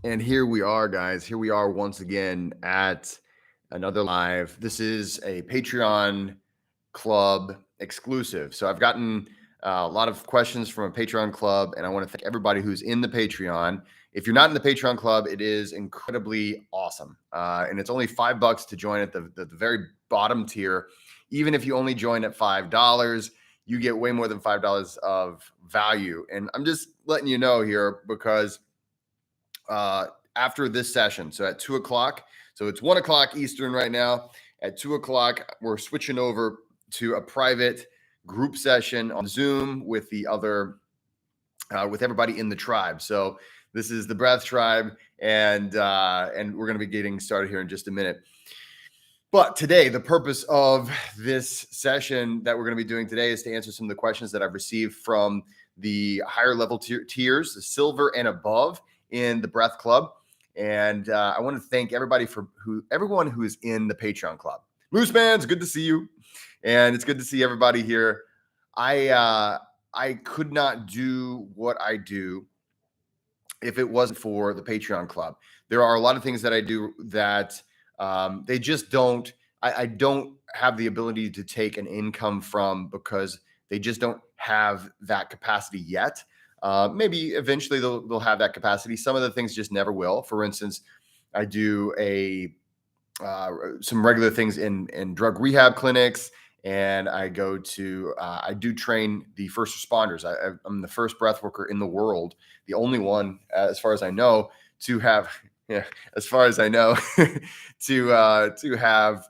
And here we are, guys. Here we are once again at another live. This is a Patreon club exclusive. So I've gotten a lot of questions from a Patreon club, and I want to thank everybody who's in the Patreon. If you're not in the Patreon club, it is incredibly awesome. And it's only $5 to join at the very bottom tier. Even if you only join at $5, you get way more than $5 of value. And I'm just letting you know here because after this session. So at 2 o'clock, so it's 1 o'clock Eastern right now. At 2 o'clock, we're switching over to a private group session on Zoom with the other, with everybody in the tribe. So this is the Breath Tribe, and we're going to be getting started here in just a minute. But today, the purpose of this session that we're going to be doing today is to answer some of the questions that I've received from the higher level tiers, the silver and above in the Breath Club. And I want to thank everybody everyone who is in the Patreon club. Moose Man, it's good to see you, and it's good to see everybody here. I could not do what I do if it wasn't for the Patreon club. There are a lot of things that I do that they just don't. I don't have the ability to take an income from because they just don't have that capacity yet. Maybe eventually they'll have that capacity. Some of the things just never will. For instance, I do some regular things in drug rehab clinics, and I do train the first responders. I'm the first breath worker in the world, the only one, as far as I know, to have, yeah, as far as I know, to have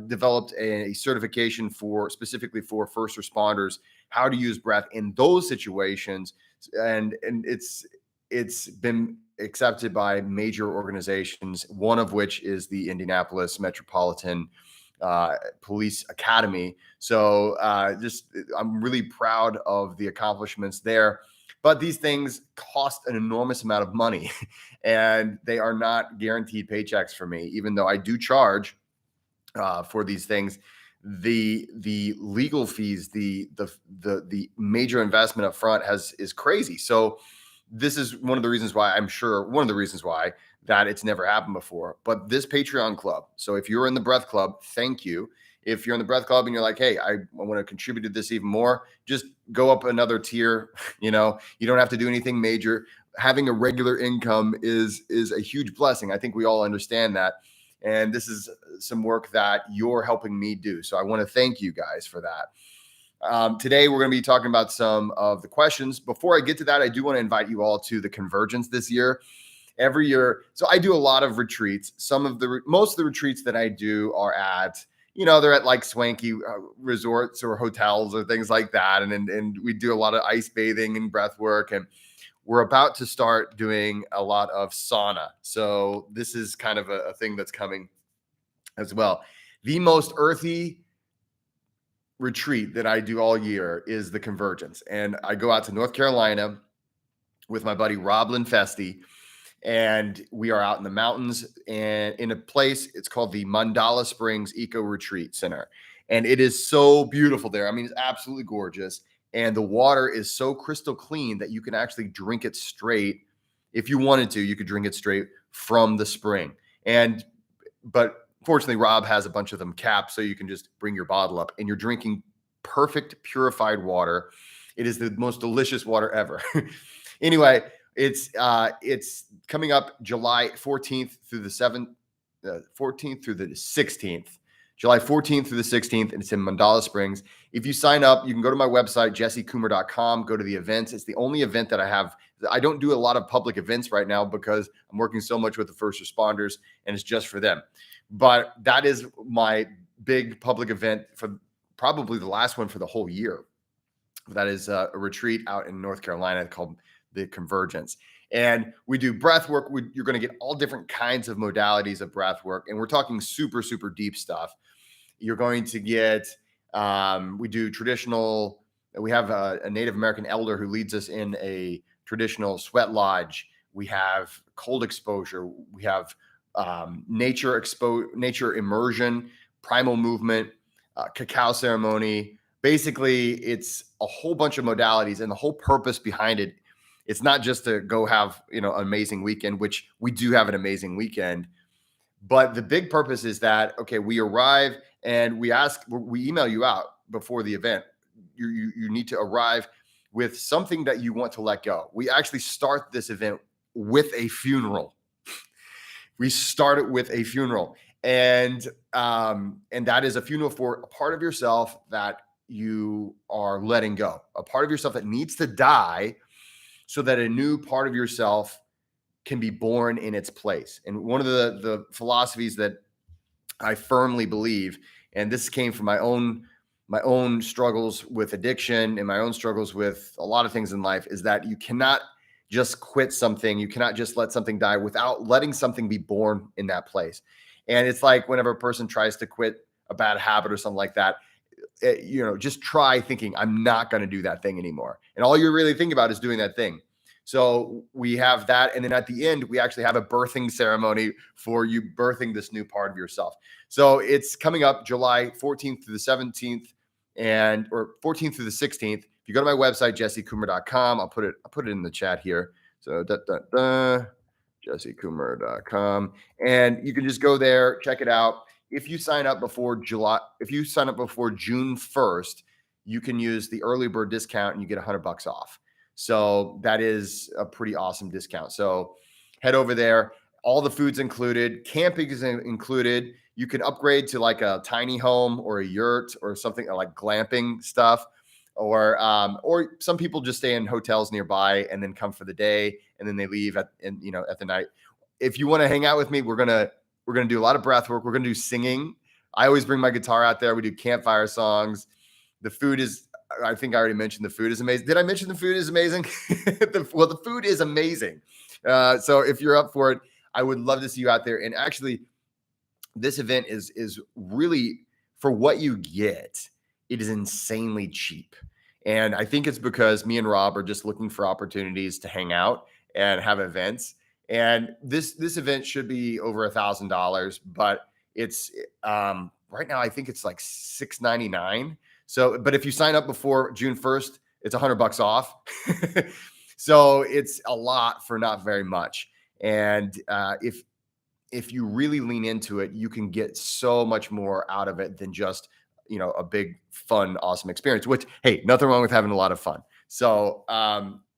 developed a certification specifically for first responders, how to use breath in those situations, and it's been accepted by major organizations, one of which is the Indianapolis Metropolitan Police Academy. So I'm really proud of the accomplishments there. But these things cost an enormous amount of money, and they are not guaranteed paychecks for me, even though I do charge for these things. The legal fees, the major investment up front is crazy. So this is one of the reasons why that it's never happened before. But this Patreon club, so if you're in the Breath Club, thank you. If you're in the Breath Club and you're like, hey, I want to contribute to this even more, just go up another tier. You don't have to do anything major. Having a regular income is a huge blessing. I think we all understand that. And this is some work that you're helping me do. So I want to thank you guys for that. Today, we're going to be talking about some of the questions. Before I get to that, I do want to invite you all to the Convergence this year. Every year, so I do a lot of retreats. Most of the retreats that I do are at, they're at like swanky resorts or hotels or things like that. And we do a lot of ice bathing and breath work. And we're about to start doing a lot of sauna. So this is kind of a thing that's coming as well. The most earthy retreat that I do all year is the Convergence. And I go out to North Carolina with my buddy Rob Linfesti, and we are out in the mountains and in a place, it's called the Mandala Springs Eco Retreat Center. And it is so beautiful there. I mean, it's absolutely gorgeous. And the water is so crystal clean that you can actually drink it straight. If you wanted to, you could drink it straight from the spring. But fortunately, Rob has a bunch of them capped, so you can just bring your bottle up and you're drinking perfect purified water. It is the most delicious water ever. Anyway, it's coming up July 14th through the 16th. July 14th through the 16th, and it's in Mandala Springs. If you sign up, you can go to my website, jessecoomer.com, go to the events. It's the only event that I have. I don't do a lot of public events right now because I'm working so much with the first responders, and it's just for them. But that is my big public event, for probably the last one for the whole year. That is a retreat out in North Carolina called the Convergence. And we do breath work. You're going to get all different kinds of modalities of breath work. And we're talking super, super deep stuff. You're going to get, we do traditional, we have a Native American elder who leads us in a traditional sweat lodge. We have cold exposure. We have nature immersion, primal movement, cacao ceremony. Basically, it's a whole bunch of modalities. And the whole purpose behind it It's not just to go have, an amazing weekend, which we do have an amazing weekend. But the big purpose is that, okay, we arrive and we email you out before the event. You need to arrive with something that you want to let go. We actually start this event with a funeral. We start it with a funeral, and that is a funeral for a part of yourself that you are letting go, a part of yourself that needs to die, so that a new part of yourself can be born in its place. And one of the philosophies that I firmly believe, and this came from my own struggles with addiction and my own struggles with a lot of things in life, is that you cannot just quit something. You cannot just let something die without letting something be born in that place. And it's like whenever a person tries to quit a bad habit or something like that, just try thinking, I'm not going to do that thing anymore. And all you're really thinking about is doing that thing. So we have that. And then at the end, we actually have a birthing ceremony for you birthing this new part of yourself. So it's coming up July 14th through the 17th or 14th through the 16th. If you go to my website, jessekummer.com, I'll put it in the chat here. So jessekummer.com. And you can just go there, check it out. If you sign up before June 1st, you can use the early bird discount and you get $100 off. So that is a pretty awesome discount. So head over there. All the food's included. Camping is included. You can upgrade to like a tiny home or a yurt or something like glamping stuff. Or some people just stay in hotels nearby and then come for the day and then they leave at the night. If you want to hang out with me, we're gonna do a lot of breath work. We're gonna do singing. I always bring my guitar out there. We do campfire songs. The food is, I think I already mentioned the food is amazing. Did I mention the food is amazing? The food is amazing. So if you're up for it, I would love to see you out there. And actually, this event is really, for what you get, it is insanely cheap. And I think it's because me and Rob are just looking for opportunities to hang out and have events. And this event should be over $1,000, but it's right now I think it's like $699. So, but if you sign up before June 1st, it's $100 off. So it's a lot for not very much. And if you really lean into it, you can get so much more out of it than just, a big, fun, awesome experience, which, hey, nothing wrong with having a lot of fun. So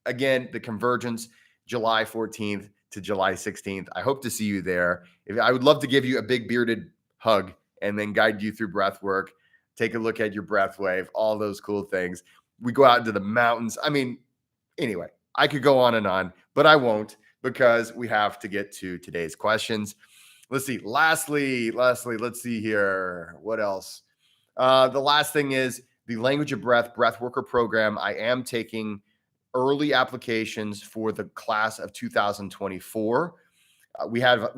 again, the Convergence, July 14th to July 16th. I hope to see you there. I would love to give you a big bearded hug and then guide you through breath work, take a look at your breath wave, all those cool things. We go out into the mountains. I mean, anyway, I could go on and on, but I won't, because we have to get to today's questions. Let's see. Lastly, let's see here. What else? The last thing is the Language of Breath Breathworker program. I am taking early applications for the class of 2024. We have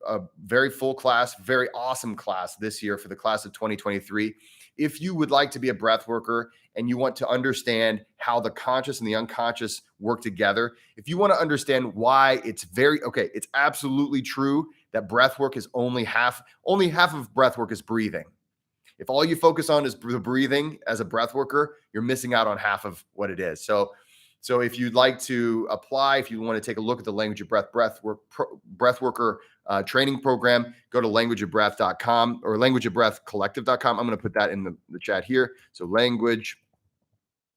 a very full class, very awesome class this year for the class of 2023. If you would like to be a breath worker and you want to understand how the conscious and the unconscious work together, if you want to understand why it's absolutely true that breath work is only half of breath work is breathing. If all you focus on is the breathing as a breath worker, you're missing out on half of what it is. So if you'd like to apply, if you want to take a look at the Language of Breathworker training program, go to languageofbreath.com or languageofbreathcollective.com. I'm going to put that in the chat here. So Language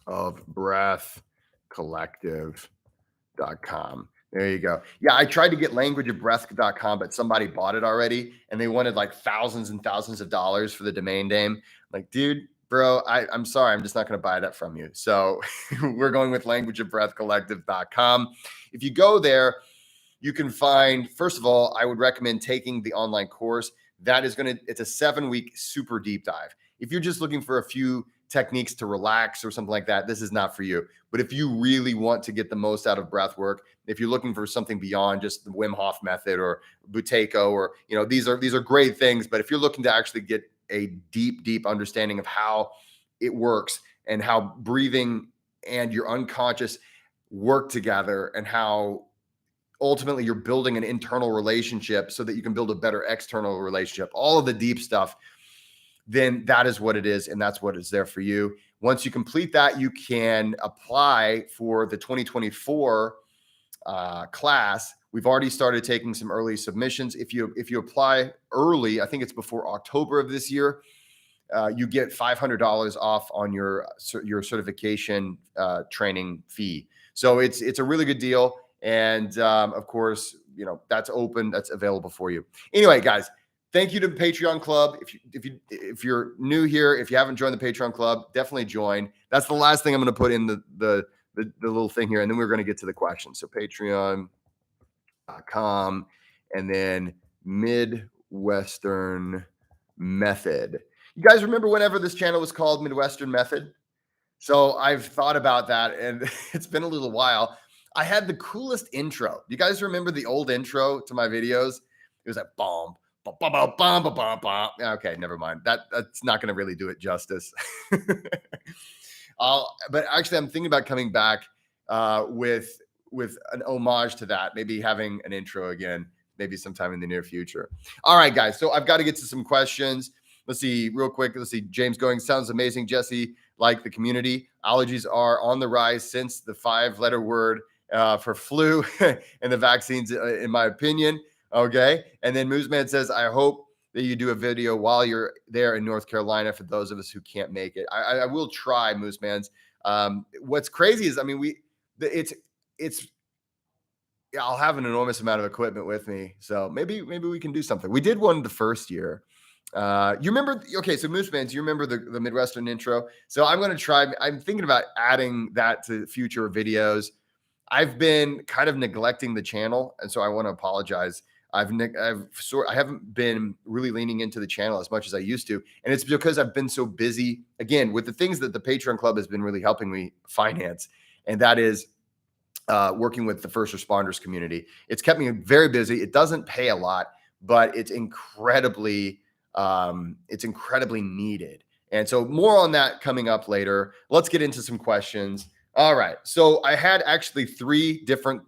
of Breath Collective.com. There you go. Yeah, I tried to get languageofbreath.com, but somebody bought it already and they wanted like thousands and thousands of dollars for the domain name. Like, dude, bro, I'm sorry. I'm just not going to buy that from you. So we're going with languageofbreathcollective.com. If you go there, you can find, first of all, I would recommend taking the online course. It's a 7-week super deep dive. If you're just looking for a few techniques to relax or something like that, this is not for you. But if you really want to get the most out of breath work, if you're looking for something beyond just the Wim Hof method or Buteyko, or these are great things. But if you're looking to actually get a deep understanding of how it works and how breathing and your unconscious work together and how ultimately you're building an internal relationship so that you can build a better external relationship, all of the deep stuff, then that is what it is. And that's what is there for you. Once you complete that, you can apply for the 2024 class. We've already started taking some early submissions. If you apply early, I think it's before October of this year, you get $500 off on your certification training fee. So it's a really good deal. And of course, that's open, that's available for you. Anyway, guys, thank you to the Patreon Club. If you're new here, if you haven't joined the Patreon Club, definitely join. That's the last thing I'm going to put in the little thing here, and then we're going to get to the questions. So Patreon.com, and then Midwestern Method. You guys remember whenever this channel was called Midwestern Method? So I've thought about that, and it's been a little while. I had the coolest intro. Do you guys remember the old intro to my videos? It was like bomb. Okay, never mind. That's not going to really do it justice. But actually, I'm thinking about coming back with an homage to that. Maybe having an intro again, maybe sometime in the near future. All right, guys. So I've got to get to some questions. Let's see real quick. Let's see. James going, sounds amazing, Jesse. Like the community, allergies are on the rise since the 5-letter word for flu and the vaccines, in my opinion. Okay. And then Mooseman says, I hope that you do a video while you're there in North Carolina for those of us who can't make it. I will try, Moosemans. What's crazy is, I mean, I'll have an enormous amount of equipment with me. So maybe we can do something. We did one the first year. You remember, okay, so Moosemans, you remember the Midwestern intro. So I'm going to try, I'm thinking about adding that to future videos. I've been kind of neglecting the channel, and so I want to apologize. I haven't been really leaning into the channel as much as I used to. And it's because I've been so busy, again, with the things that the Patreon Club has been really helping me finance. And that is working with the first responders community. It's kept me very busy. It doesn't pay a lot, but it's incredibly needed. And so more on that coming up later. Let's get into some questions. All right. So I had actually 3 different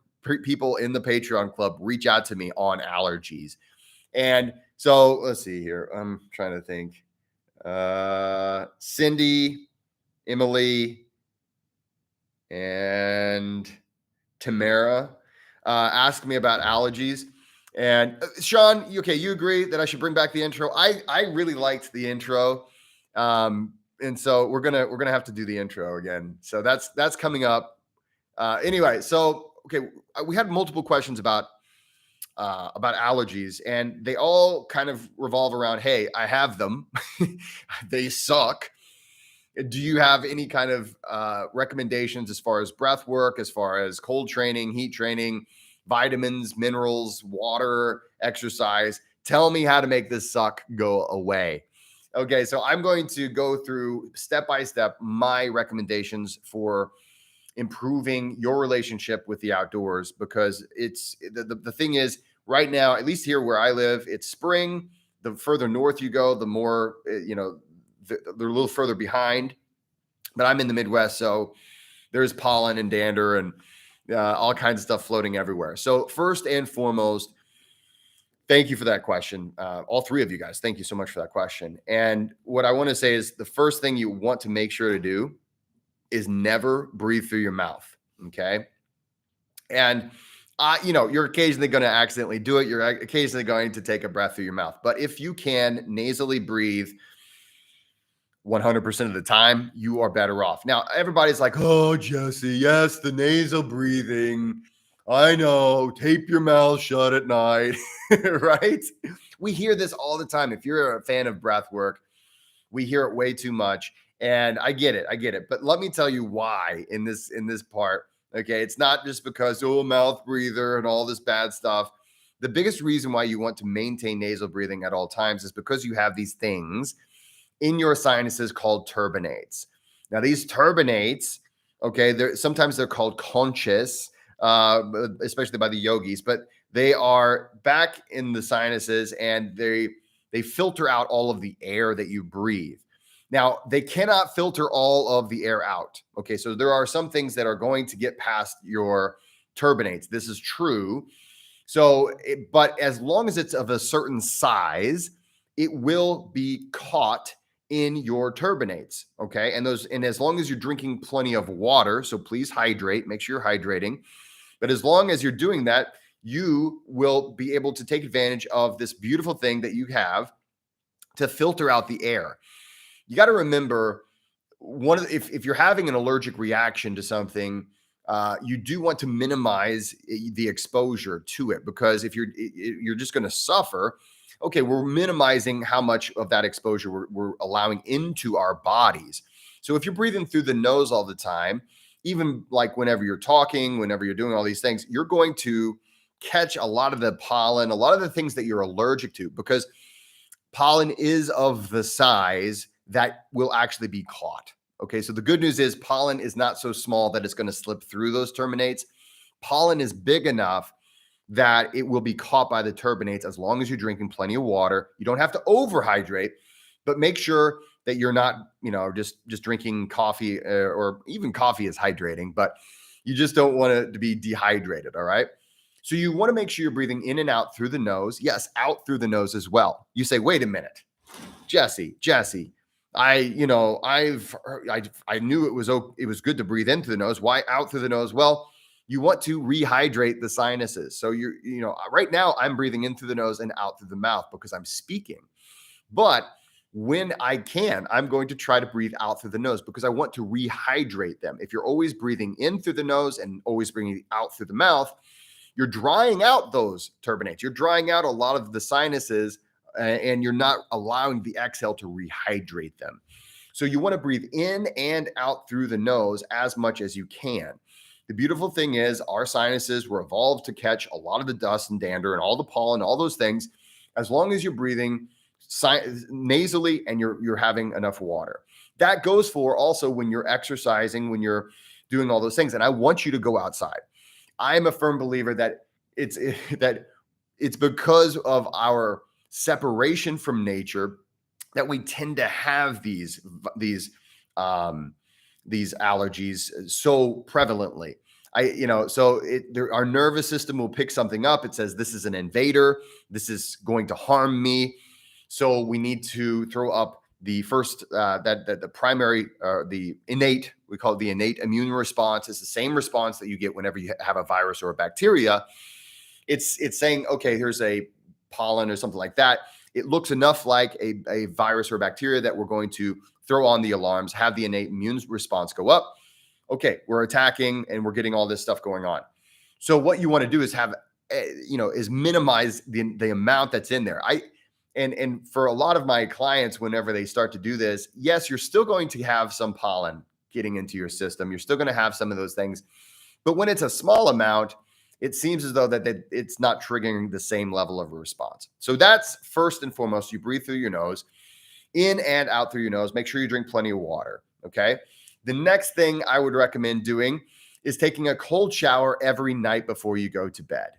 people in the Patreon Club reach out to me on allergies. And so let's see here. I'm trying to think. Cindy, Emily, and Tamara asked me about allergies. And Sean, okay, you agree that I should bring back the intro? I really liked the intro. And so we're gonna have to do the intro again. So that's coming up. Anyway, so okay, we had multiple questions about allergies, and they all kind of revolve around, hey, I have them. They suck. Do you have any kind of recommendations as far as breath work, as far as cold training, heat training, vitamins, minerals, water, exercise? Tell me how to make this suck go away. Okay, so I'm going to go through step by step my recommendations for improving your relationship with the outdoors, because it's the thing is, right now, at least here where I live, it's spring. The further north you go, the more they're a little further behind. But I'm in the Midwest, so there's pollen and dander and all kinds of stuff floating everywhere. So first and foremost, thank you for that question. All 3 of you guys, thank you so much for that question. And what I want to say is, the first thing you want to make sure to do is never breathe through your mouth. Okay. And you're occasionally going to accidentally do it. You're occasionally going to take a breath through your mouth. But if you can nasally breathe 100% of the time, you are better off. Now, everybody's like, oh, Jesse, yes, the nasal breathing. I know, tape your mouth shut at night, right? We hear this all the time. If you're a fan of breath work, we hear it way too much. And I get it. But let me tell you why in this part. Okay. It's not just because, mouth breather and all this bad stuff. The biggest reason why you want to maintain nasal breathing at all times is because you have these things in your sinuses called turbinates. Now, these turbinates, okay, sometimes they're called conchs, especially by the yogis, but they are back in the sinuses, and they filter out all of the air that you breathe. Now, they cannot filter all of the air out. Okay, so there are some things that are going to get past your turbinates. This is true. So, but as long as it's of a certain size, it will be caught in your turbinates. Okay. And as long as you're drinking plenty of water, so please hydrate, make sure you're hydrating. But as long as you're doing that, you will be able to take advantage of this beautiful thing that you have to filter out the air. You got to remember, if you're having an allergic reaction to something, you do want to minimize the exposure to it, because if you're just going to suffer. Okay, we're minimizing how much of that exposure we're allowing into our bodies. So if you're breathing through the nose all the time, even like whenever you're talking, whenever you're doing all these things, you're going to catch a lot of the pollen, a lot of the things that you're allergic to, because pollen is of the size that will actually be caught. Okay, so the good news is pollen is not so small that it's going to slip through those terminates. Pollen is big enough that it will be caught by the turbinates as long as you're drinking plenty of water. You don't have to overhydrate, but make sure that you're not, just drinking coffee, or even coffee is hydrating, but you just don't want it to be dehydrated. All right. So you want to make sure you're breathing in and out through the nose. Yes, out through the nose as well. You say, wait a minute, Jesse, I knew it was good to breathe in through the nose. Why out through the nose? Well, you want to rehydrate the sinuses. So right now I'm breathing in through the nose and out through the mouth because I'm speaking. But when I can, I'm going to try to breathe out through the nose because I want to rehydrate them. If you're always breathing in through the nose and always breathing out through the mouth, you're drying out those turbinates. You're drying out a lot of the sinuses, and you're not allowing the exhale to rehydrate them. So you want to breathe in and out through the nose as much as you can. The beautiful thing is our sinuses were evolved to catch a lot of the dust and dander and all the pollen, all those things, as long as you're breathing nasally and you're having enough water. That goes for also when you're exercising, when you're doing all those things. And I want you to go outside. I am a firm believer that it's because of our separation from nature that we tend to have these allergies so prevalently. Our nervous system will pick something up. It says, this is an invader. This is going to harm me. So we need to throw up the first, the primary, the innate, we call it the innate immune response. It's the same response that you get whenever you have a virus or a bacteria. It's saying, okay, here's a pollen or something like that. It looks enough like a virus or bacteria that we're going to throw on the alarms, have the innate immune response go up. Okay, we're attacking and we're getting all this stuff going on. So what you want to do is is minimize the amount that's in there. And for a lot of my clients, whenever they start to do this, yes, you're still going to have some pollen getting into your system. You're still going to have some of those things. But when it's a small amount, it seems as though that it's not triggering the same level of a response. So that's first and foremost. You breathe through your nose, in and out through your nose. Make sure you drink plenty of water. Okay. The next thing I would recommend doing is taking a cold shower every night before you go to bed.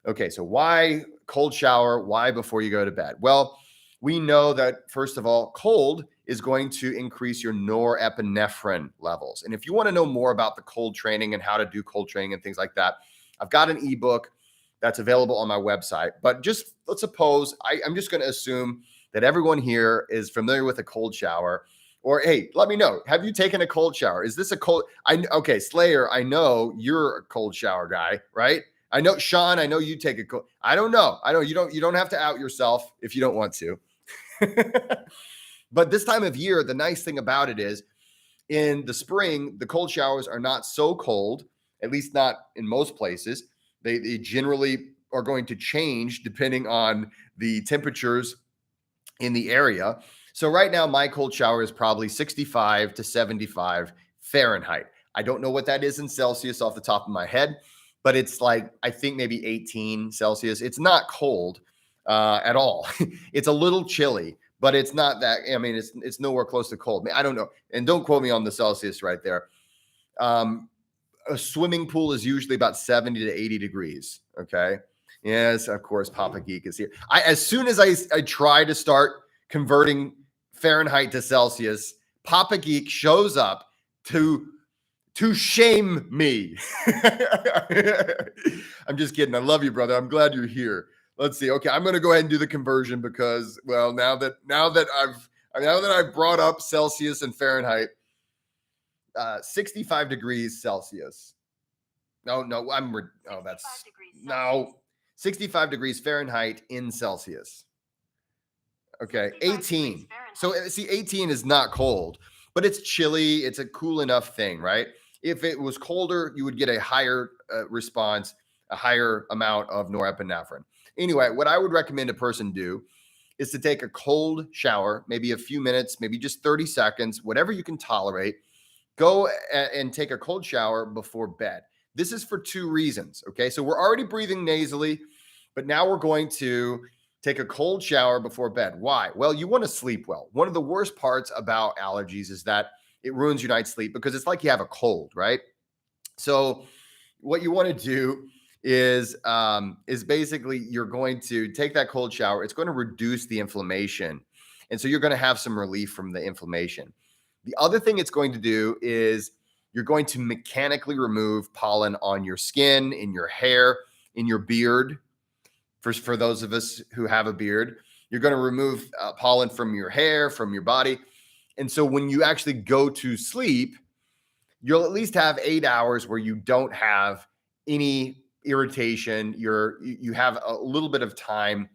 Okay. So why cold shower? Why before you go to bed? Well, we know that, first of all, cold is going to increase your norepinephrine levels. And if you want to know more about the cold training and how to do cold training and things like that, I've got an ebook that's available on my website. But just let's suppose, I'm just going to assume that everyone here is familiar with a cold shower. Or, hey, let me know. Have you taken a cold shower? Is this a cold? Okay, Slayer, I know you're a cold shower guy, right? I know, Sean, I know you take a cold. I don't know. You don't have to out yourself if you don't want to. But this time of year, the nice thing about it is in the spring, the cold showers are not so cold, at least not in most places. They generally are going to change depending on the temperatures in the area. So right now, my cold shower is probably 65 to 75 Fahrenheit. I don't know what that is in Celsius off the top of my head, but it's like, I think maybe 18 Celsius. It's not cold at all. It's a little chilly, but it's not that, I mean, it's nowhere close to cold. I don't know. And don't quote me on the Celsius right there. A swimming pool is usually about 70 to 80 degrees. Okay. Yes, of course, Papa Geek is here. As soon as I try to start converting Fahrenheit to Celsius, Papa Geek shows up to shame me. I'm just kidding. I love you, brother. I'm glad you're here. Let's see. Okay, I'm going to go ahead and do the conversion because, well, now that Now that I've brought up Celsius and Fahrenheit, 65 degrees Celsius. No, that's no 65 degrees Fahrenheit in Celsius. Okay, 18. So see, 18 is not cold, but it's chilly. It's a cool enough thing, right? If it was colder, you would get a higher response, a higher amount of norepinephrine. Anyway, what I would recommend a person do is to take a cold shower, maybe a few minutes, maybe just 30 seconds, whatever you can tolerate. Go and take a cold shower before bed. This is for two reasons. Okay, so we're already breathing nasally, but now we're going to take a cold shower before bed. Why? Well, you want to sleep well. One of the worst parts about allergies is that it ruins your night's sleep because it's like you have a cold, right? So what you want to do is basically you're going to take that cold shower. It's going to reduce the inflammation. And so you're going to have some relief from the inflammation. The other thing it's going to do is you're going to mechanically remove pollen on your skin, in your hair, in your beard. For those of us who have a beard, you're going to remove pollen from your hair, from your body. And so when you actually go to sleep, you'll at least have 8 hours where you don't have any irritation. You have a little bit of time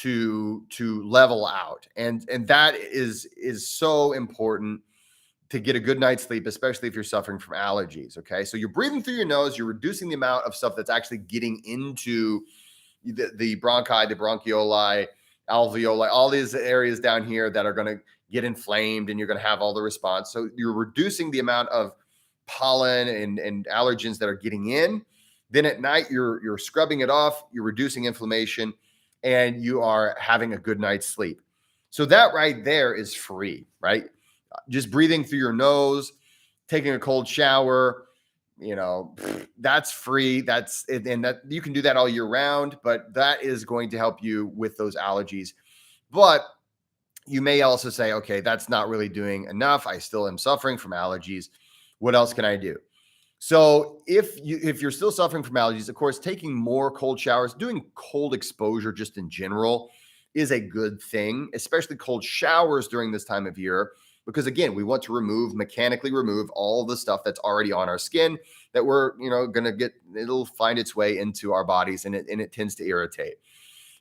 to level out. And that is so important to get a good night's sleep, especially if you're suffering from allergies. Okay. So you're breathing through your nose, you're reducing the amount of stuff that's actually getting into the bronchi, the bronchioli, alveoli, all these areas down here that are going to get inflamed and you're going to have all the response. So you're reducing the amount of pollen and allergens that are getting in. Then at night, you're scrubbing it off, you're reducing inflammation, and you are having a good night's sleep. So that right there is free, right? Just breathing through your nose, taking a cold shower, that's free. That's it. And that you can do that all year round, but that is going to help you with those allergies. But you may also say, okay, that's not really doing enough. I still am suffering from allergies. What else can I do? So if you're still suffering from allergies, of course, taking more cold showers, doing cold exposure just in general is a good thing, especially cold showers during this time of year. Because again, we want to mechanically remove all the stuff that's already on our skin that we're, going to it'll find its way into our bodies and it tends to irritate.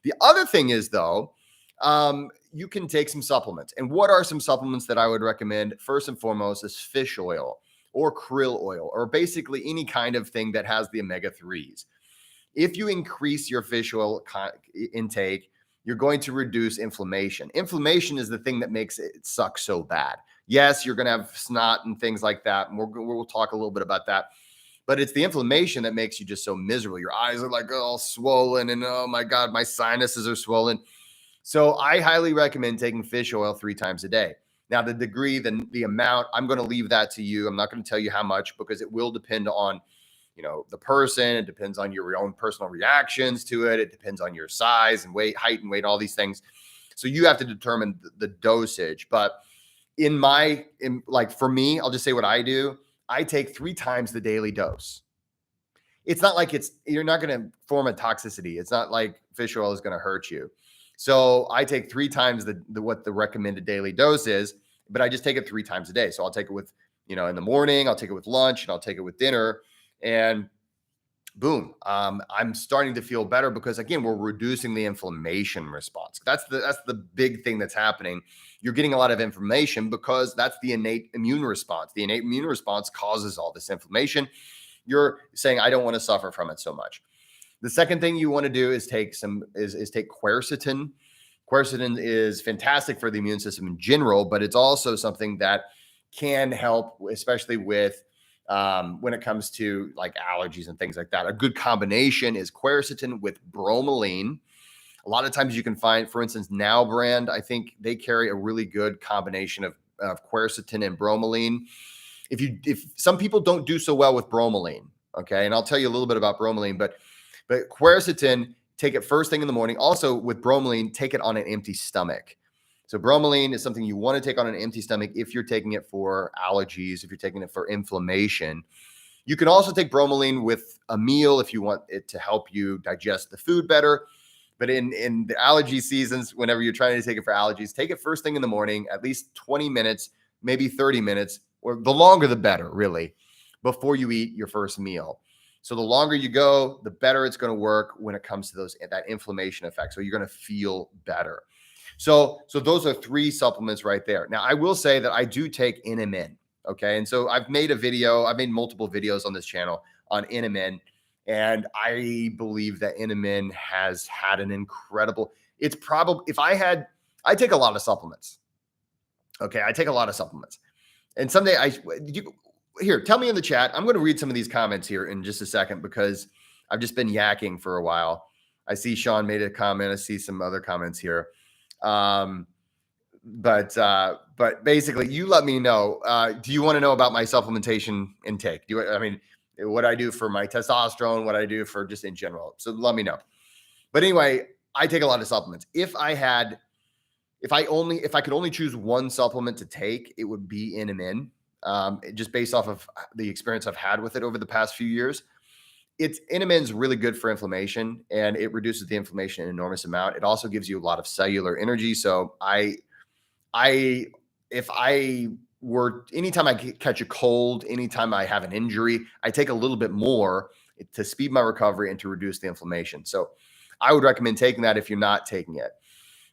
The other thing is though, you can take some supplements. And what are some supplements that I would recommend? First and foremost is fish oil or krill oil, or basically any kind of thing that has the omega-3s. If you increase your fish oil intake, you're going to reduce inflammation. Inflammation is the thing that makes it suck so bad. Yes, you're going to have snot and things like that. And we'll talk a little bit about that. But it's the inflammation that makes you just so miserable. Your eyes are like all swollen and oh my God, my sinuses are swollen. So I highly recommend taking fish oil 3 times a day. Now, the degree, the amount, I'm going to leave that to you. I'm not going to tell you how much because it will depend on the person. It depends on your own personal reactions to it. It depends on your size and weight, height and weight, all these things. So you have to determine the dosage. But for me, I'll just say what I do. I take 3 times the daily dose. It's not like you're not going to form a toxicity. It's not like fish oil is going to hurt you. So I take 3 times what the recommended daily dose is, but I just take it 3 times a day. So I'll take it with, in the morning, I'll take it with lunch, and I'll take it with dinner. And boom, I'm starting to feel better because again, we're reducing the inflammation response. That's the big thing that's happening. You're getting a lot of inflammation because that's the innate immune response. The innate immune response causes all this inflammation. You're saying, I don't want to suffer from it so much. The second thing you want to do is take quercetin. Quercetin is fantastic for the immune system in general, but it's also something that can help, especially with when it comes to like allergies and things like that. A good combination is quercetin with bromelain. A lot of times you can find, for instance, Now brand, I think they carry a really good combination of quercetin and bromelain. If some people don't do so well with bromelain, okay, and I'll tell you a little bit about bromelain, but quercetin, take it first thing in the morning. Also with bromelain, take it on an empty stomach. So bromelain is something you want to take on an empty stomach if you're taking it for allergies, if you're taking it for inflammation. You can also take bromelain with a meal if you want it to help you digest the food better. But in the allergy seasons, whenever you're trying to take it for allergies, take it first thing in the morning, at least 20 minutes, maybe 30 minutes, or the longer the better, really, before you eat your first meal. So the longer you go, the better it's going to work when it comes to that inflammation effect. So you're going to feel better. So those are 3 supplements right there. Now I will say that I do take NMN. Okay. And so I've made multiple videos on this channel on NMN. And I believe that NMN has had an incredible, it's probably, I take a lot of supplements. Okay. I take a lot of supplements. And someday here, tell me in the chat. I'm going to read some of these comments here in just a second because I've just been yakking for a while. I see Sean made a comment. I see some other comments here. But basically, you let me know. Do you want to know about my supplementation intake? What I do for my testosterone, what I do for just in general. So let me know. But anyway, I take a lot of supplements. If I could only choose one supplement to take, it would be NMN. Just based off of the experience I've had with it over the past few years. NMN is really good for inflammation, and it reduces the inflammation an enormous amount. It also gives you a lot of cellular energy. So anytime I catch a cold, anytime I have an injury, I take a little bit more to speed my recovery and to reduce the inflammation. So I would recommend taking that if you're not taking it.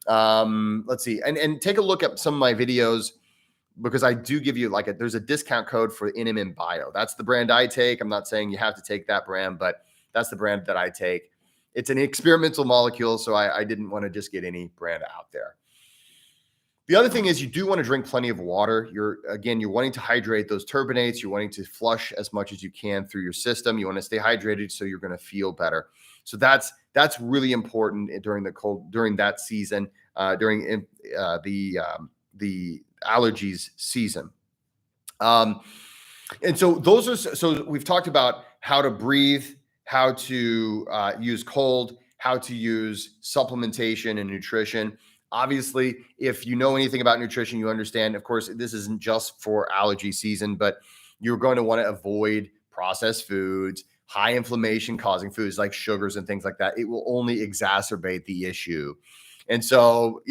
Let's see, and take a look at some of my videos, because I do give you there's a discount code for NMN Bio. That's the brand I take. I'm not saying you have to take that brand, but that's the brand that I take. It's an experimental molecule, so I didn't want to just get any brand out there. The other thing is you do want to drink plenty of water. You're wanting to hydrate those turbinates. You're wanting to flush as much as you can through your system. You want to stay hydrated so you're going to feel better. So that's really important during that season, during the allergies season. And so we've talked about how to breathe, how to use cold, how to use supplementation and nutrition. Obviously, if you know anything about nutrition, you understand, of course, this isn't just for allergy season, but you're going to want to avoid processed foods, high inflammation causing foods like sugars and things like that. It will only exacerbate the issue. And so,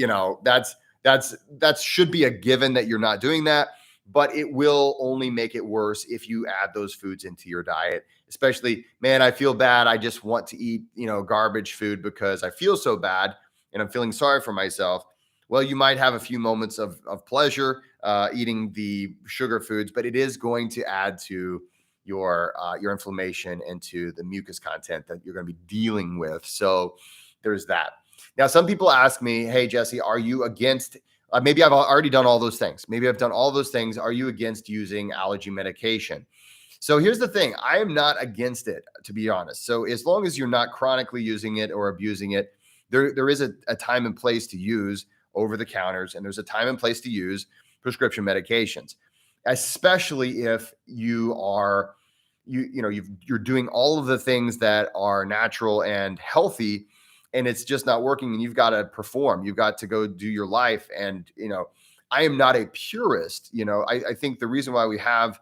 that should be a given that you're not doing that, but it will only make it worse if you add those foods into your diet. Especially, man, I feel bad. I just want to eat, garbage food because I feel so bad and I'm feeling sorry for myself. Well, you might have a few moments of pleasure eating the sugar foods, but it is going to add to your inflammation and to the mucus content that you're going to be dealing with. So there's that. Now, some people ask me, hey, Jesse, are you against, maybe I've already done all those things. Maybe I've done all those things. Are you against using allergy medication? So here's the thing. I am not against it, to be honest. So as long as you're not chronically using it or abusing it, there is a time and place to use over the counters, and there's a time and place to use prescription medications, especially if you're doing all of the things that are natural and healthy, and it's just not working, and you've got to perform. You've got to go do your life. And, I am not a purist. I think the reason why we have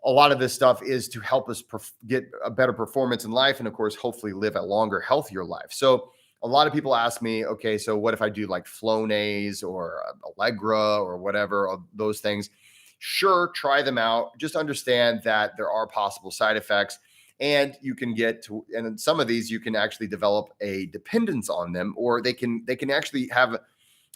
a lot of this stuff is to help us get a better performance in life, and of course, hopefully live a longer, healthier life. So a lot of people ask me, okay, so what if I do like Flonase or Allegra or whatever of those things? Sure, try them out. Just understand that there are possible side effects, and you can and some of these you can actually develop a dependence on them, or they can actually have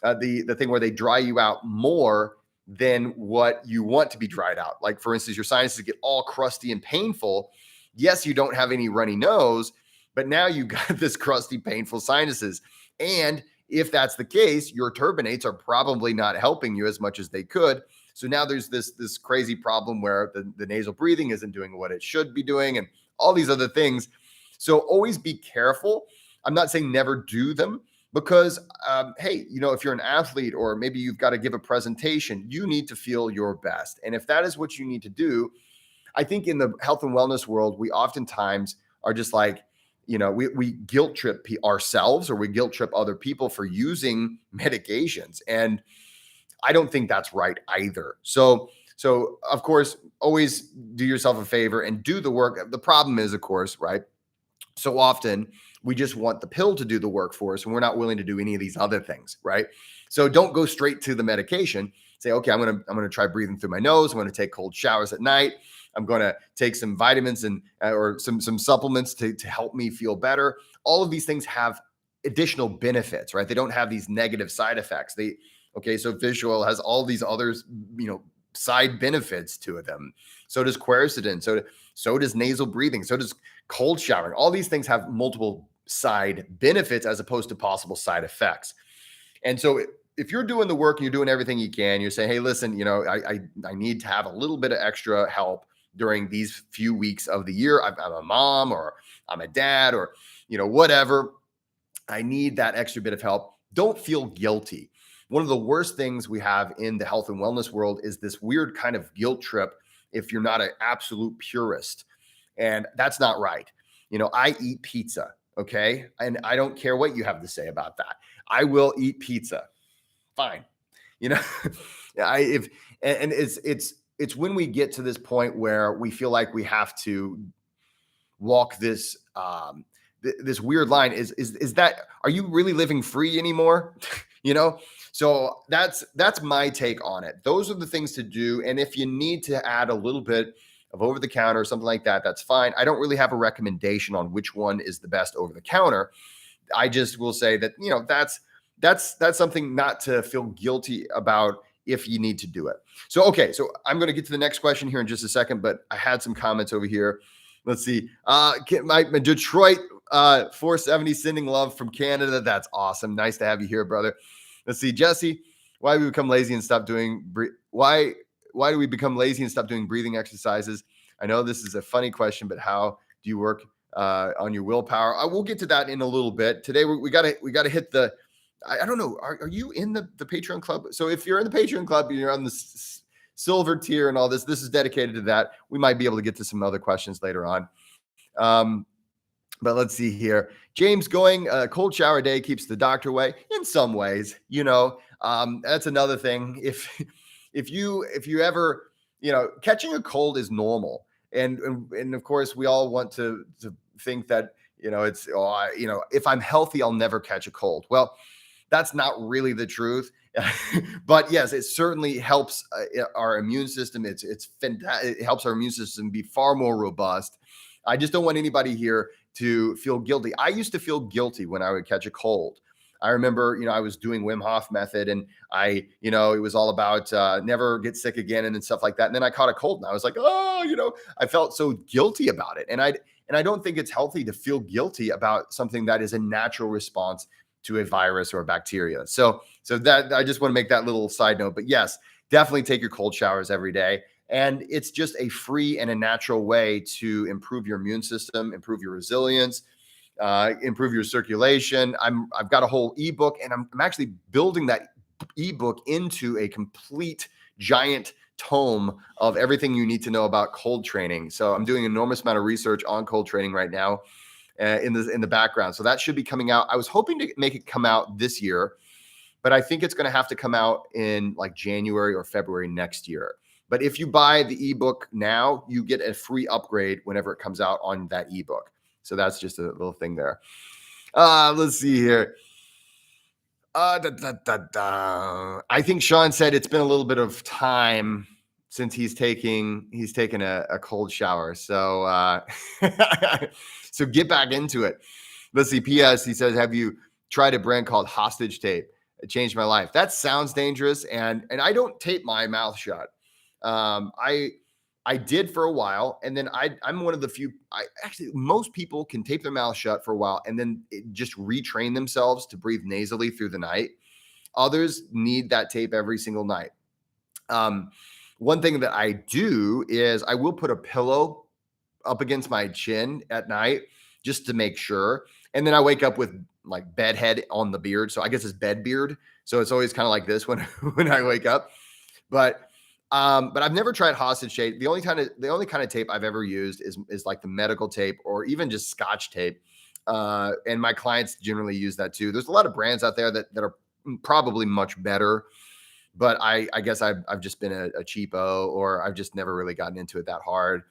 the thing where they dry you out more than what you want to be dried out. Like, for instance, your sinuses get all crusty and painful. Yes, you don't have any runny nose, but now you got this crusty, painful sinuses. And if that's the case, your turbinates are probably not helping you as much as they could. So now there's this crazy problem where the nasal breathing isn't doing what it should be doing, and all these other things. So always be careful. I'm not saying never do them, because, hey, if you're an athlete, or maybe you've got to give a presentation, you need to feel your best. And if that is what you need to do, I think in the health and wellness world, we oftentimes are just like, we guilt trip ourselves, or we guilt trip other people for using medications. And I don't think that's right either. So of course, always do yourself a favor and do the work. The problem is, of course, right, So often we just want the pill to do the work for us and we're not willing to do any of these other things, right? So don't go straight to the medication. Say, okay, I'm going to try breathing through my nose. I'm going to take cold showers at night. I'm going to take some vitamins and or some supplements to help me feel better. All of these things have additional benefits, right? They don't have these negative side effects. They Okay, so fish oil has all these others, side benefits to them. So does quercetin. So does nasal breathing. So does cold showering. All these things have multiple side benefits as opposed to possible side effects. And so if you're doing the work and you're doing everything you can, you're saying, hey, listen, I need to have a little bit of extra help during these few weeks of the year. I'm a mom or I'm a dad or, whatever. I need that extra bit of help. Don't feel guilty. One of the worst things we have in the health and wellness world is this weird kind of guilt trip if you're not an absolute purist. And that's not right. I eat pizza, okay? And I don't care what you have to say about that. I will eat pizza. Fine. You know, I if and it's when we get to this point where we feel like we have to walk this this weird line is that, are you really living free anymore? So that's my take on it. Those are the things to do, and if you need to add a little bit of over the counter or something like that, that's fine. I don't really have a recommendation on which one is the best over the counter. I just will say that that's something not to feel guilty about if you need to do it. So so I'm going to get to the next question here in just a second, but I had some comments over here. Let's see. My Detroit 470 sending love from Canada. That's awesome. Nice to have you here, brother. Let's see, Jesse. Why do we become lazy and stop doing why do we become lazy and stop doing breathing exercises? I know this is a funny question, but how do you work on your willpower? I will get to that in a little bit. Today we gotta hit the. I don't know. Are you in the Patreon club? So if you're in the Patreon club, you're on the silver tier and all this. This is dedicated to that. We might be able to get to some other questions later on. But let's see here. James, going cold shower day keeps the doctor away in some ways. That's another thing. If you ever, catching a cold is normal, and of course we all want to think that it's if I'm healthy I'll never catch a cold. Well, that's not really the truth. But yes, it certainly helps our immune system. It's fantastic. It helps our immune system be far more robust. I just don't want anybody here to feel guilty. I used to feel guilty when I would catch a cold. I remember, I was doing Wim Hof method and it was all about never get sick again and stuff like that. And then I caught a cold and I was like, I felt so guilty about it. And I don't think it's healthy to feel guilty about something that is a natural response to a virus or a bacteria. So that I just want to make that little side note. But yes, definitely take your cold showers every day. And it's just a free and a natural way to improve your immune system, improve your resilience, improve your circulation. I've got a whole ebook, and I'm actually building that ebook into a complete giant tome of everything you need to know about cold training. So I'm doing an enormous amount of research on cold training right now in the background. So that should be coming out. I was hoping to make it come out this year, but I think it's going to have to come out in like January or February next year. But if you buy the ebook now, you get a free upgrade whenever it comes out on that ebook. So that's just a little thing there. Let's see here. I think Sean said it's been a little bit of time since he's taken a cold shower. So so get back into it. Let's see. P.S. He says, have you tried a brand called Hostage Tape? It changed my life. That sounds dangerous. And I don't tape my mouth shut. I did for a while, and then I'm one of the few. Most people can tape their mouth shut for a while and then just retrain themselves to breathe nasally through the night. Others need that tape every single night. One thing that I do is I will put a pillow up against my chin at night just to make sure, and then I wake up with like bed head on the beard, so I guess it's bed beard. So it's always kind of like this when I wake up, but I've never tried hostage tape. The only kind of tape I've ever used is like the medical tape or even just Scotch tape. And my clients generally use that too. There's a lot of brands out there that are probably much better, but I guess I've just been a cheapo, or I've just never really gotten into it that hard.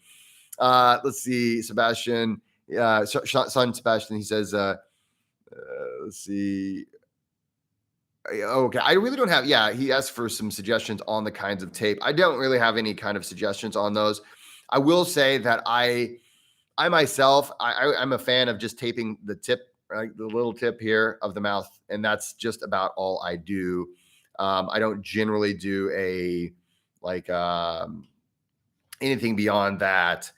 Let's see, Sebastian. Son Sebastian, he says, let's see. Okay, I really don't have. Yeah, he asked for some suggestions on the kinds of tape. I don't really have any kind of suggestions on those. I will say that I myself, I'm a fan of just taping the tip, right, the little tip here of the mouth, and that's just about all I do. I don't generally do a like anything beyond that,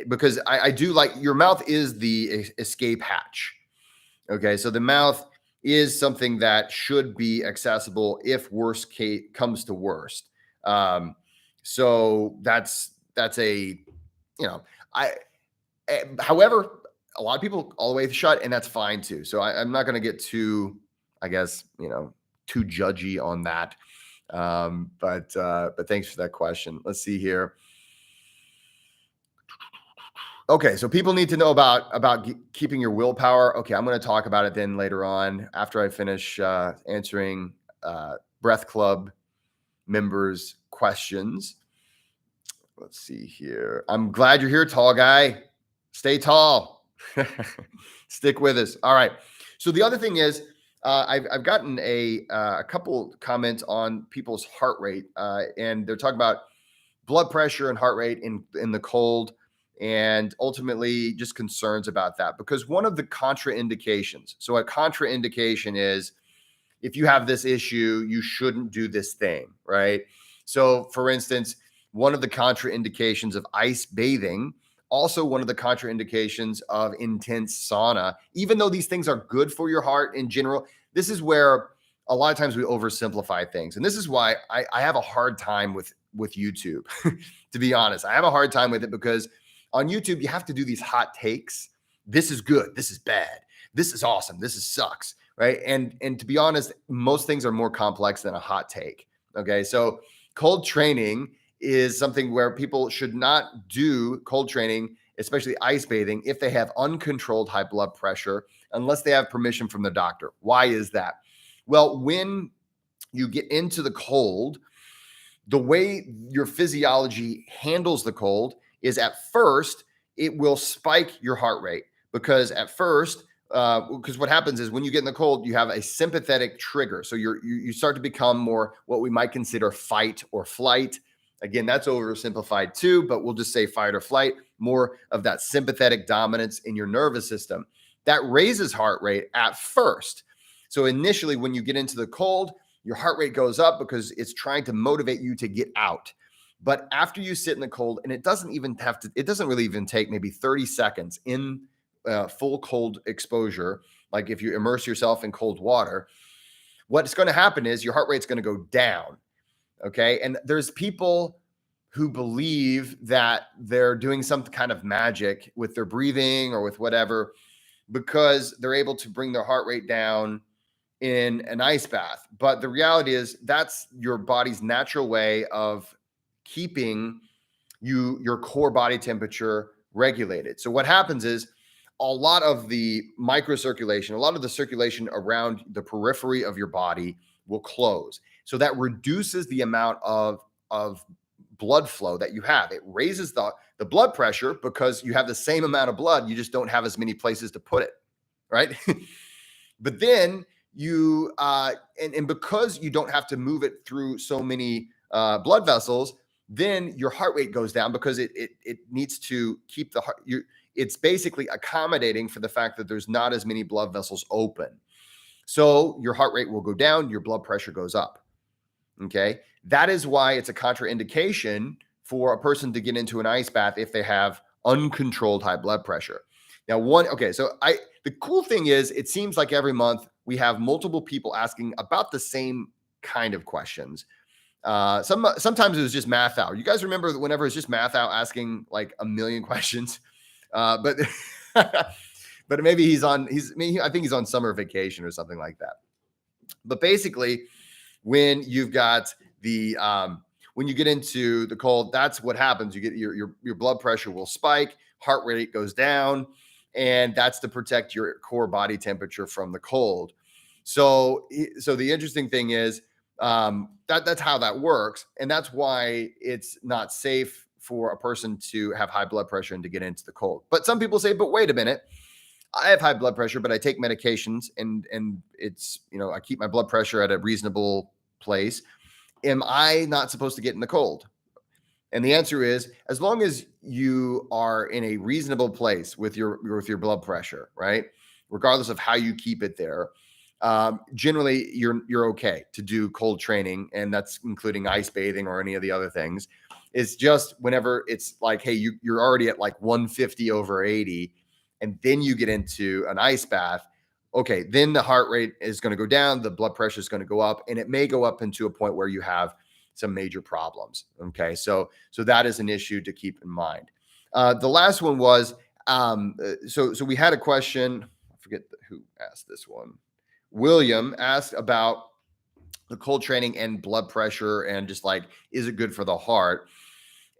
because I do like your mouth is the escape hatch. Okay, so the mouth is something that should be accessible if worst case comes to worst. So that's a I however, a lot of people all the way shut, and that's fine too. So I'm not going to get too, I guess, too judgy on that. But thanks for that question. Let's see here. Okay, so people need to know about keeping your willpower. Okay, I'm going to talk about it then later on after I finish answering Breath Club members' questions. Let's see here. I'm glad you're here, tall guy. Stay tall. Stick with us. All right. So the other thing is, I've gotten a couple comments on people's heart rate, and they're talking about blood pressure and heart rate in the cold, and ultimately just concerns about that. Because one of the contraindications, so a contraindication is if you have this issue, you shouldn't do this thing, right? So, for instance, one of the contraindications of ice bathing, also one of the contraindications of intense sauna, even though these things are good for your heart in general, this is where a lot of times we oversimplify things. And this is why I have a hard time with YouTube, to be honest. I have a hard time with it because on YouTube, you have to do these hot takes. This is good. This is bad. This is awesome. This is sucks. Right. And to be honest, most things are more complex than a hot take. Okay. So cold training is something where people should not do cold training, especially ice bathing, if they have uncontrolled high blood pressure, unless they have permission from the doctor. Why is that? Well, when you get into the cold, the way your physiology handles the cold is at first, it will spike your heart rate because at first, because what happens is when you get in the cold, you have a sympathetic trigger. So you start to become more what we might consider fight or flight. Again, that's oversimplified too, but we'll just say fight or flight, more of that sympathetic dominance in your nervous system. That raises heart rate at first. So initially, when you get into the cold, your heart rate goes up because it's trying to motivate you to get out. But after you sit in the cold, and it doesn't really even take maybe 30 seconds in full cold exposure, like if you immerse yourself in cold water, what's going to happen is your heart rate's going to go down. Okay. And there's people who believe that they're doing some kind of magic with their breathing or with whatever, because they're able to bring their heart rate down in an ice bath. But the reality is that's your body's natural way of keeping your core body temperature regulated. So what happens is a lot of the microcirculation, a lot of the circulation around the periphery of your body will close. So that reduces the amount of blood flow that you have. It raises the blood pressure because you have the same amount of blood, you just don't have as many places to put it, right? But then you and because you don't have to move it through so many blood vessels, then your heart rate goes down because it needs to keep the heart. It's basically accommodating for the fact that there's not as many blood vessels open. So your heart rate will go down, your blood pressure goes up. Okay. That is why it's a contraindication for a person to get into an ice bath if they have uncontrolled high blood pressure. Now, the cool thing is it seems like every month we have multiple people asking about the same kind of questions. Sometimes it was just math out. You guys remember whenever it's just math out asking like a million questions? But but maybe I think he's on summer vacation or something like that. But basically, when you've got when you get into the cold, that's what happens. You get your blood pressure will spike, heart rate goes down, and that's to protect your core body temperature from the cold. So the interesting thing is that's how that works, and that's why it's not safe for a person to have high blood pressure and to get into the cold. But some people say, but wait a minute, I have high blood pressure, but I take medications and it's, I keep my blood pressure at a reasonable place. Am I not supposed to get in the cold? And the answer is, as long as you are in a reasonable place with your blood pressure, right? Regardless of how you keep it there, generally you're okay to do cold training, and that's including ice bathing or any of the other things. It's just whenever it's like, hey, you're already at like 150 over 80, and then you get into an ice bath. Okay, then the heart rate is going to go down, the blood pressure is going to go up, and it may go up into a point where you have some major problems. Okay, so that is an issue to keep in mind. The last one was so we had a question. I forget who asked this one. William asked about the cold training and blood pressure and just like, is it good for the heart?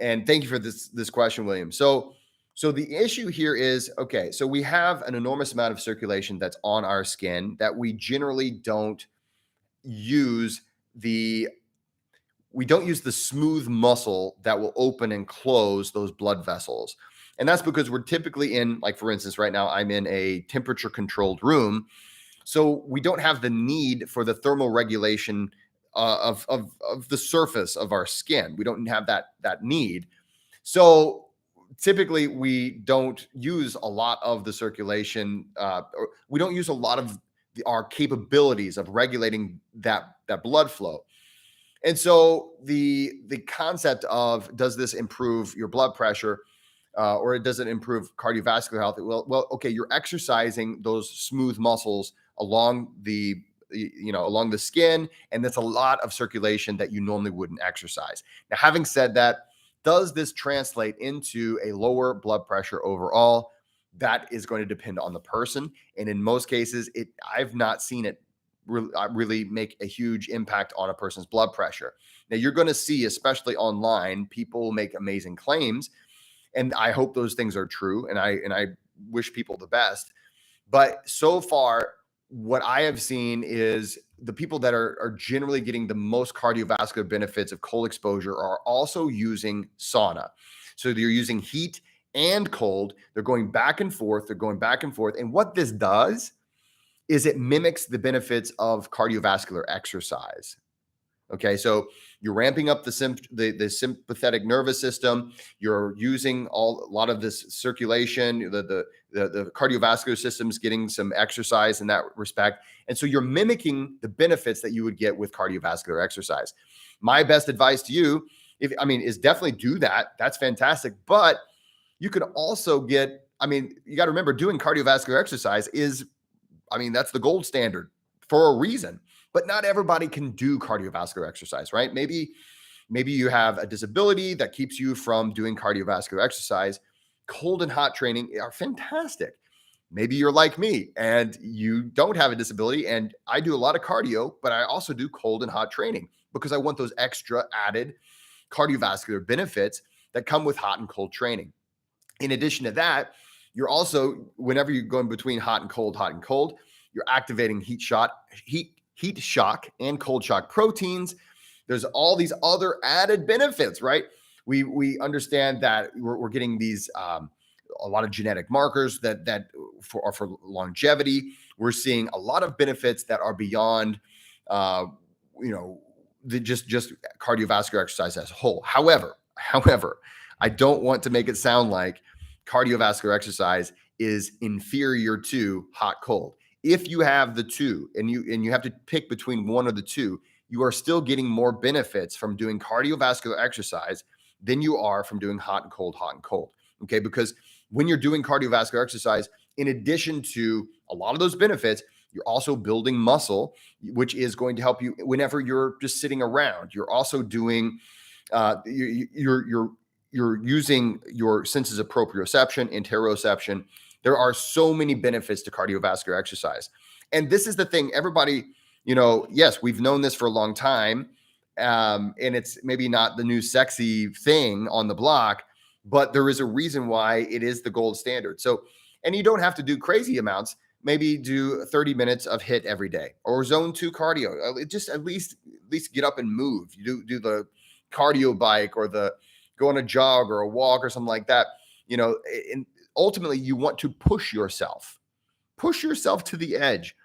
And thank you for this question, William. So the issue here is, okay, so we have an enormous amount of circulation that's on our skin that we generally don't use the smooth muscle that will open and close those blood vessels. And that's because we're typically in, like, for instance, right now I'm in a temperature controlled room. So we don't have the need for the thermal regulation of the surface of our skin. We don't have that need. So typically we don't use a lot of the circulation, or we don't use a lot of our capabilities of regulating that blood flow. And so the concept of, does this improve your blood pressure, or does it improve cardiovascular health? Well, okay, you're exercising those smooth muscles along the skin, and that's a lot of circulation that you normally wouldn't exercise. Now, having said that, does this translate into a lower blood pressure overall? That is going to depend on the person, and in most cases, I've not seen it really make a huge impact on a person's blood pressure. Now, you're going to see, especially online, people make amazing claims, and I hope those things are true, and I wish people the best. But so far, what I have seen is the people that are generally getting the most cardiovascular benefits of cold exposure are also using sauna. So they're using heat and cold. They're going back and forth. And what this does is it mimics the benefits of cardiovascular exercise. Okay, so you're ramping up the sympathetic nervous system. You're using a lot of this circulation. The cardiovascular system is getting some exercise in that respect, and so you're mimicking the benefits that you would get with cardiovascular exercise. My best advice to you, is definitely do that. That's fantastic, but you could also get. You got to remember, doing cardiovascular exercise is, that's the gold standard for a reason. But not everybody can do cardiovascular exercise, right? Maybe you have a disability that keeps you from doing cardiovascular exercise. Cold and hot training are fantastic. Maybe you're like me and you don't have a disability, and I do a lot of cardio, but I also do cold and hot training because I want those extra added cardiovascular benefits that come with hot and cold training. In addition to that, you're also, whenever you're going between hot and cold, you're activating heat shock and cold shock proteins. There's all these other added benefits, right? We understand that we're getting these a lot of genetic markers that are for longevity. We're seeing a lot of benefits that are beyond just cardiovascular exercise as a whole. However, I don't want to make it sound like cardiovascular exercise is inferior to hot cold. If you have the two and you have to pick between one of the two, you are still getting more benefits from doing cardiovascular exercise than you are from doing hot and cold. Okay, because when you're doing cardiovascular exercise, in addition to a lot of those benefits, you're also building muscle, which is going to help you whenever you're just sitting around. You're also doing you're using your senses of proprioception, interoception. There are so many benefits to cardiovascular exercise. And this is the thing, everybody, yes, we've known this for a long time. And it's maybe not the new sexy thing on the block, but there is a reason why it is the gold standard. So, and you don't have to do crazy amounts. Maybe do 30 minutes of HIIT every day, or zone 2 cardio. Just at least get up and move. You do the cardio bike or the go on a jog or a walk or something like that. And ultimately you want to push yourself to the edge,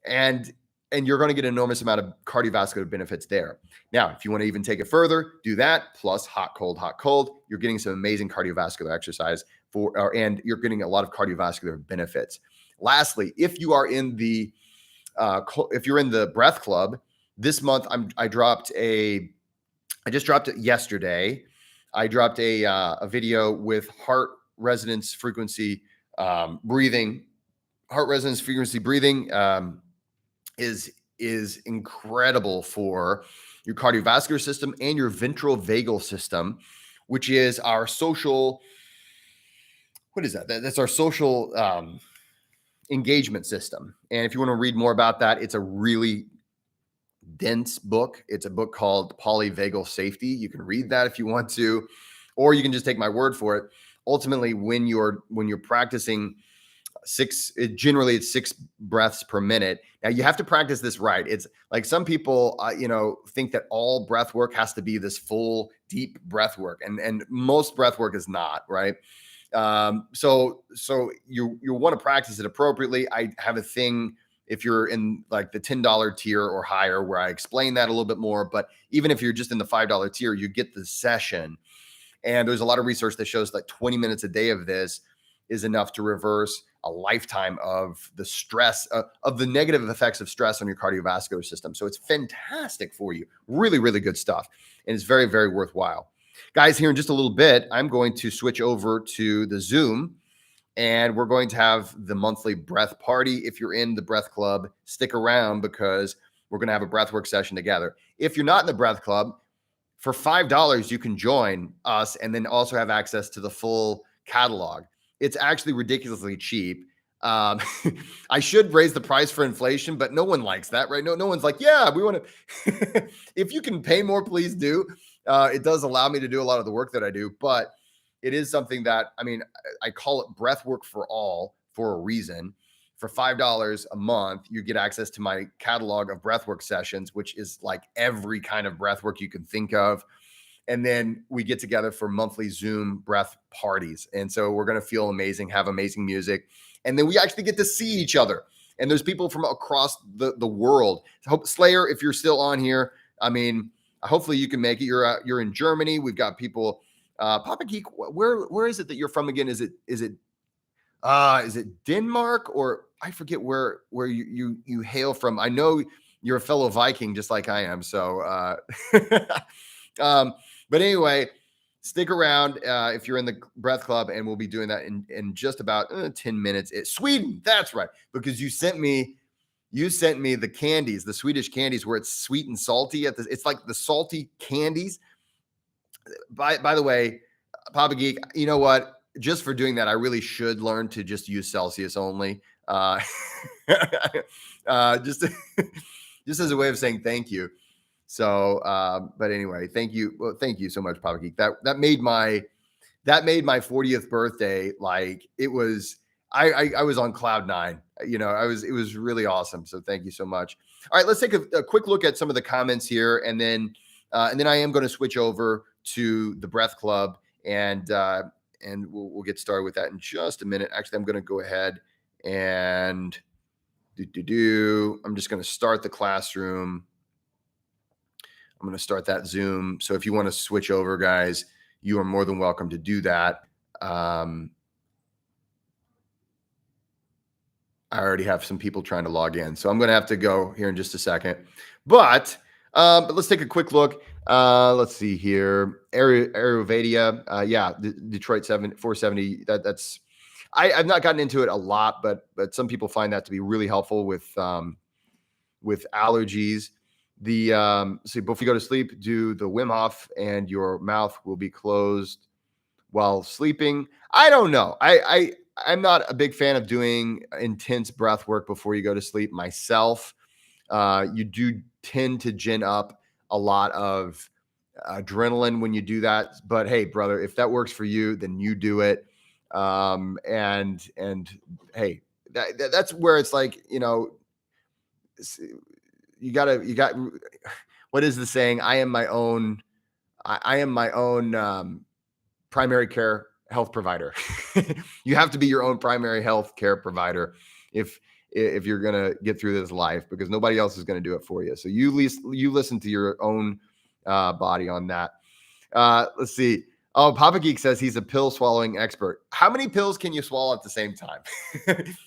and you're going to get an enormous amount of cardiovascular benefits there. Now, if you want to even take it further, do that plus hot, cold. You're getting some amazing cardiovascular exercise and you're getting a lot of cardiovascular benefits. Lastly, if you are in the if you're in the Breath Club this month, I just dropped it yesterday. I dropped a video with heart resonance frequency breathing. Heart resonance frequency breathing is incredible for your cardiovascular system and your ventral vagal system, which is our social. What is that? That's our social engagement system. And if you want to read more about that, it's a really dense book. It's a book called Polyvagal Safety. You can read that if you want to, or you can just take my word for it. Ultimately, when you're practicing generally it's 6 breaths per minute. Now you have to practice this right. It's like some people, think that all breath work has to be this full deep breath work, and most breath work is not, right? So you want to practice it appropriately. I have a thing if you're in like the $10 tier or higher where I explain that a little bit more, but even if you're just in the $5 tier, you get the session. And there's a lot of research that shows like 20 minutes a day of this is enough to reverse a lifetime of the stress, of the negative effects of stress on your cardiovascular system. So it's fantastic for you. Really, really good stuff. And it's very, very worthwhile. Guys, here in just a little bit, I'm going to switch over to the Zoom and we're going to have the monthly breath party. If you're in the Breath Club, stick around because we're going to have a breathwork session together. If you're not in the Breath Club, for $5, you can join us and then also have access to the full catalog. It's actually ridiculously cheap. I should raise the price for inflation, but no one likes that, right? No one's like, yeah, we want to. If you can pay more, please do. It does allow me to do a lot of the work that I do, but it is something that, I call it Breathwork for All for a reason. For $5 a month, you get access to my catalog of breathwork sessions, which is like every kind of breathwork you can think of. And then we get together for monthly Zoom breath parties. And so we're going to feel amazing, have amazing music. And then we actually get to see each other. And there's people from across the world. Hope Slayer, if you're still on here, hopefully you can make it. You're in Germany. We've got people. Papa Geek, where is it that you're from again? Is it Denmark, or I forget where you hail from? I know you're a fellow Viking, just like I am. So, but anyway, stick around if you're in the Breath Club, and we'll be doing that in just about 10 minutes. Sweden, that's right, because you sent me the candies, the Swedish candies, where it's sweet and salty. It's like the salty candies. By the way, Papa Geek, you know what? Just for doing that, I really should learn to just use Celsius only. Just as a way of saying thank you. So, but anyway, thank you. Well, thank you so much, Papa Geek. That made my 40th birthday like it was. I was on cloud 9. It was really awesome. So thank you so much. All right, let's take a quick look at some of the comments here, and then I am going to switch over to the Breath Club, and we'll get started with that in just a minute. Actually, I'm going to go ahead and I'm just going to start the classroom. I'm going to start that Zoom. So if you want to switch over, guys, you are more than welcome to do that. I already have some people trying to log in, so I'm going to have to go here in just a second. But let's take a quick look. Let's see here. Ayurveda. Detroit 470. That's. I've not gotten into it a lot, but some people find that to be really helpful with allergies. So before you go to sleep, do the Wim Hof, and your mouth will be closed while sleeping. I don't know. I'm not a big fan of doing intense breath work before you go to sleep myself. You do tend to gin up a lot of adrenaline when you do that. But hey, brother, if that works for you, then you do it. And hey, that's where it's like, you got, what is the saying? I am my own primary care health provider. You have to be your own primary health care provider if you're going to get through this life, because nobody else is going to do it for you. So you listen to your own body on that. Let's see. Oh, Papa Geek says he's a pill swallowing expert. How many pills can you swallow at the same time?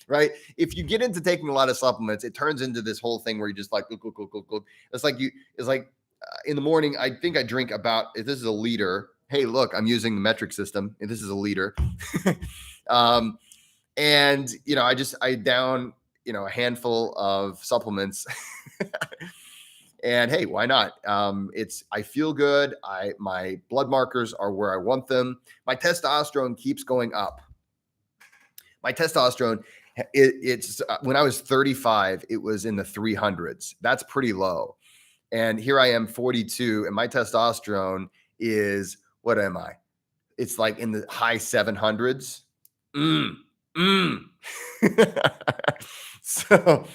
Right? If you get into taking a lot of supplements, it turns into this whole thing where you just like, look. It's like in the morning, I think I drink about, if this is a liter, hey, look, I'm using the metric system. If this is a liter. And, I down, a handful of supplements. And hey, why not? I feel good. My blood markers are where I want them. My testosterone keeps going up. My testosterone, it's when I was 35, it was in the 300s. That's pretty low. And here I am, 42, and my testosterone is, what am I? It's like in the high 700s. So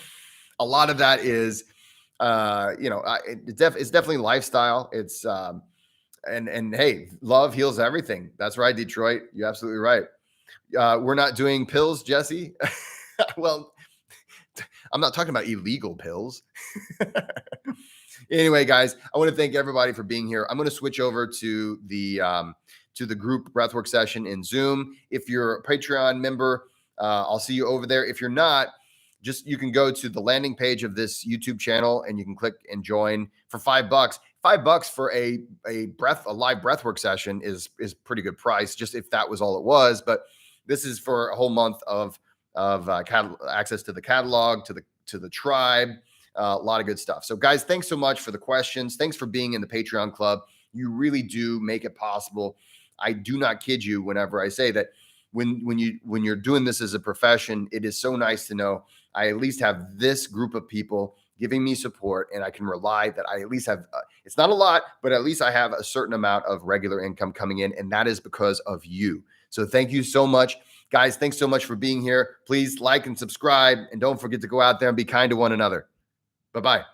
a lot of that is, it's definitely lifestyle. It's, and hey, love heals everything. That's right, Detroit. You're absolutely right. We're not doing pills, Jesse. Well, I'm not talking about illegal pills. Anyway, guys, I want to thank everybody for being here. I'm going to switch over to the group breathwork session in Zoom. If you're a Patreon member, I'll see you over there. If you're not, you can go to the landing page of this YouTube channel and you can click and join for $5. $5 for a live breathwork session is pretty good price, just if that was all it was. But this is for a whole month of access to the catalog, to the tribe, a lot of good stuff. So guys, thanks so much for the questions. Thanks for being in the Patreon club. You really do make it possible. I do not kid you whenever I say that when you're doing this as a profession, it is so nice to know I at least have this group of people giving me support, and I can rely that I at least have, it's not a lot, but at least I have a certain amount of regular income coming in, and that is because of you. So thank you so much. Guys, thanks so much for being here. Please like and subscribe, and don't forget to go out there and be kind to one another. Bye-bye.